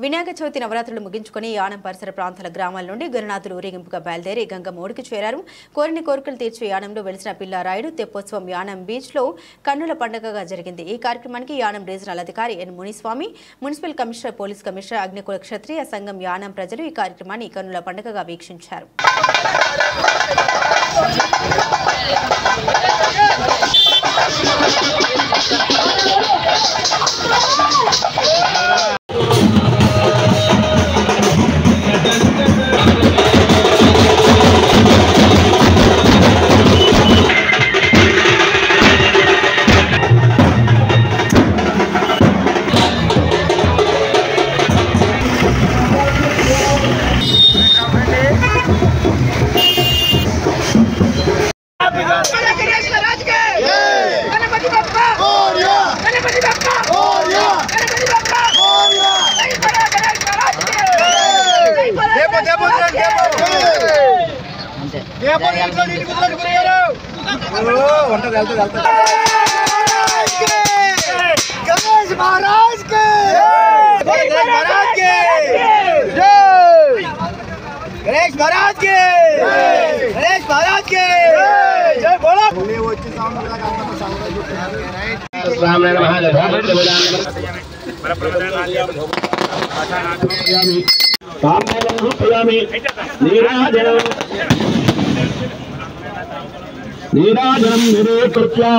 వినాయక చవితి నవరాత్రులు ముగించుకొని యానం పరిసర ప్రాంతాల గ్రామాల నుండి గణనాథులు ఊరేగింపుగా బయలుదేరి గంగమూడికి చేరారు. కోరిన కోరికలు తీర్చే యానంలో వెలిసిన పిల్లారాయుడు తెప్పోత్సవం యానం బీచ్ లో కన్నుల పండుగగా జరిగింది. ఈ కార్యక్రమానికి యానం రీజనల్ అధికారి N Muniswamy, municipal commissioner, police commissioner, Agnikula Kshatriya Sangham Yanam ప్రజలు ఈ కార్యక్రమాన్ని కన్నుల పండుగగా వీక్షించారు. నీరాజనం నిరేకృత్యా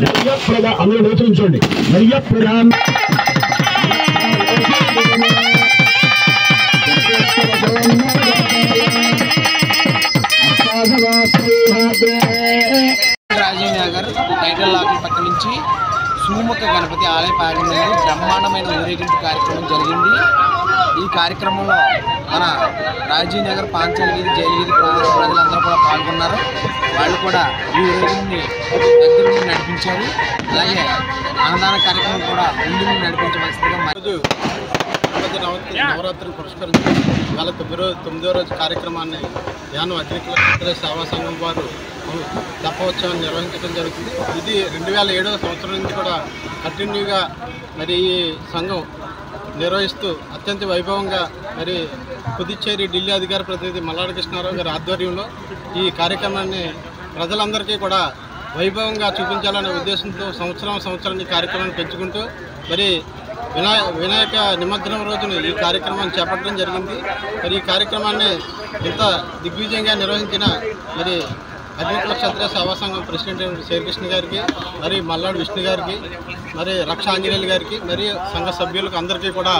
నర్యప్రద అమలు నేర్చుకోండి. నర్యప్రదాం రాజీవ్ నగర్ టైటిల్ లాకి పక్క నుంచి సూముఖ గణపతి ఆలయ ప్రాంగణంలో బ్రహ్మాండమైన ఊరేగింపు కార్యక్రమం జరిగింది. ఈ కార్యక్రమంలో మన రాజీవ్ నగర్ పాంచాల వీధి, జైలు వీధి ప్రజలందరూ కూడా పాల్గొన్నారు. వాళ్ళు కూడా ఈ ఊరేగింపుని దగ్గర నుండి నడిపించారు. అలాగే అన్నదాన కార్యక్రమం కూడా ముందు నుండి నడిపించవలసిందిగా నవరాత్రులు పురస్కరించుకుని ఇవాళ 9వ రోజు కార్యక్రమాన్ని యానం అగ్నికుల క్షత్రియ సేవా సంఘం వారు తెప్పోత్సవాన్ని నిర్వహించడం జరుగుతుంది. ఇది 2007వ సంవత్సరం నుంచి కూడా కంటిన్యూగా మరి ఈ సంఘం నిర్వహిస్తూ అత్యంత వైభవంగా మరి పుదుచ్చేరి ఢిల్లీ అధికార ప్రతినిధి మల్లాడి కృష్ణారావు గారి ఆధ్వర్యంలో ఈ కార్యక్రమాన్ని ప్రజలందరికీ కూడా వైభవంగా చూపించాలనే ఉద్దేశంతో సంవత్సరానికి కార్యక్రమాన్ని పెంచుకుంటూ మరి వినాయక నిమజ్జనం రోజున ఈ కార్యక్రమాన్ని చేపట్టడం జరిగింది. మరి ఈ కార్యక్రమాన్ని ఇంత దిగ్విజయంగా నిర్వహించిన మరి అగ్నికుల క్షత్రియ సేవా సంఘం ప్రెసిడెంట్ శ్రీకృష్ణ గారికి, మరి మల్లాడు విష్ణు గారికి, మరి రక్ష ఆంజనేయులు గారికి, మరి సంఘ సభ్యులకు అందరికీ కూడా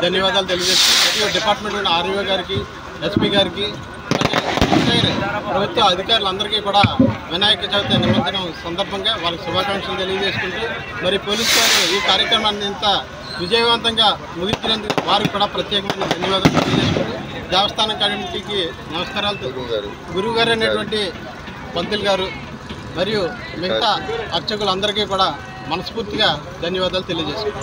ధన్యవాదాలు తెలియజేస్తూ మరియు డిపార్ట్మెంట్ ఆర్ఈఓ గారికి, ఎస్పీ గారికి, ప్రభుత్వ అధికారులందరికీ కూడా వినాయక చవితి నిమజ్జనం సందర్భంగా వాళ్ళకి శుభాకాంక్షలు తెలియజేసుకుంటూ మరి పోలీసు వారు ఈ కార్యక్రమాన్ని ఇంత విజయవంతంగా ముగించినందుకు వారికి కూడా ప్రత్యేకమైన ధన్యవాదాలు తెలియజేసుకుంటూ దేవస్థానం కమిటీకి నమస్కారాలు. గురువు గారు అనేటువంటి పంతులు గారు మరియు మిగతా అర్చకులందరికీ కూడా మనస్ఫూర్తిగా ధన్యవాదాలు తెలియజేసుకుంటారు.